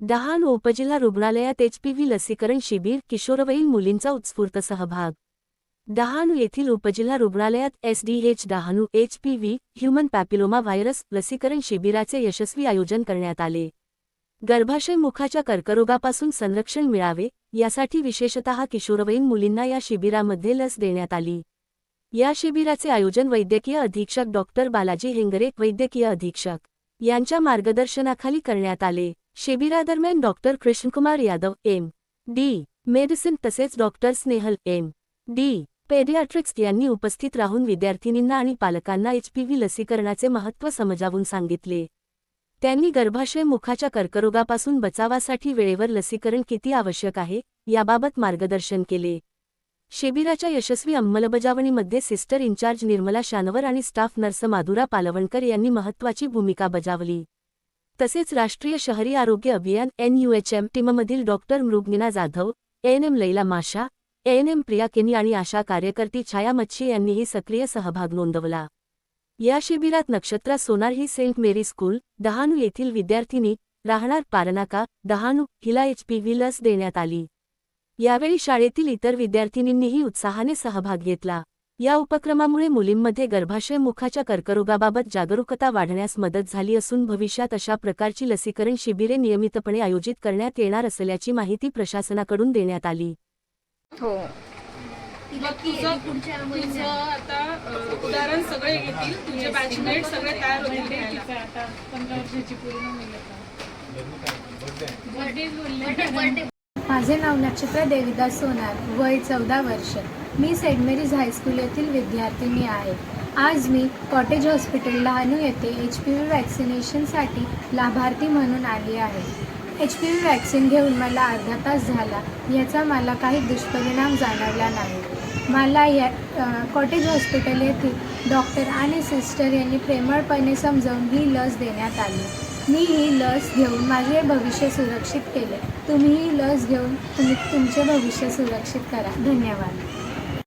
डहाणू उपजिल्हा रुग्णालयात एचपीव्ही लसीकरण शिबिर, किशोरवयीन मुलींचा उत्स्फूर्त सहभाग। डहाणू येथील उपजिल्हा रुग्णालयात SDH Dahanu HPV human papilloma virus लसीकरण शिबिराचे यशस्वी आयोजन करण्यात आले। गर्भाशय मुखाच्या कर्करोगापासून संरक्षण मिळावे यासाठी विशेषतः किशोरवयीन मुलींना या शिबिरामध्ये लस देण्यात आली। या शिबिराचे आयोजन वैद्यकीय अधीक्षक डॉक्टर बालाजी हेंगरे, वैद्यकीय अधीक्षक यांच्या मार्गदर्शनाखाली करण्यात आले। शिबिरादरम्यान doctor Krishnakumar Yadav MD. Medicine तसेच डॉक्टर स्नेहल एम.डी. पेडियाट्रिक्स यांनी उपस्थित राहून विद्यार्थिनींना आणि पालकांना एचपीव्ही लसीकरणाचे महत्त्व समजावून सांगितले। त्यांनी गर्भाशय मुखाच्या कर्करोगापासून बचावासाठी वेळेवर लसीकरण किती आवश्यक आहे याबाबत मार्गदर्शन केले। शिबिराच्या यशस्वी अंमलबजावणीमध्ये सिस्टर इंचार्ज निर्मला शानवर आणि स्टाफ नर्स माधुरा पालवणकर यांनी महत्त्वाची भूमिका बजावली। तसेच राष्ट्रीय शहरी आरोग्य अभियान NUHM टीममधील doctor Mrugnina Jadhav, ANM Laila Masha, ANM Priya केनी आणि आशा कार्यकर्ती छाया मच्छी यांनीही सक्रिय सहभाग नोंदवला। या शिबिरात नक्षत्रा सोनार ही सेंट मेरी स्कूल, डहाणू येथील विद्यार्थिनी, राहणार पारनाका, डहाणू, हिला एचपीव्ही लस देण्यात आली। यावेळी शाळेतील इतर विद्यार्थिनींनीही उत्साहाने सहभाग घेतला। या उपक्रमामुळे मुलींमध्ये गर्भाशय मुखाच्या कर्करोगाबाबत जागरूकता वाढण्यास मदत झाली असून भविष्यात अशा प्रकारची लसीकरण शिबिरे नियमितपणे आयोजित करण्यात येणार असल्याची माहिती प्रशासनाकडून देण्यात आली। हो, तुझं आता उदाहरण सगळे घेतील, तुझे बॅचमेट सगळे तयार होतील आता 15 वर्षाची पूर्ण मुलं माझे नाव नक्षत्रा देविदास सोनार, वय 14 वर्ष। मी सेंट मेरीज हायस्कूल येथील विद्यार्थिनी आहे। आज मी कॉटेज हॉस्पिटल डहाणू येथे HPV वॅक्सिनेशनसाठी लाभार्थी म्हणून आली आहे। HPV वॅक्सिन घेऊन मला अर्धा तास झाला, याचा मला काही दुष्परिणाम जाणवला नाही। मला या कॉटेज हॉस्पिटल येथील डॉक्टर आणि सिस्टर यांनी प्रेमळपणे समजावून ही लस देण्यात आली। मी ही लस घेऊन माझे भविष्य सुरक्षित केले। तुम्ही ही लस घेऊन तुमचे भविष्य सुरक्षित करा। धन्यवाद।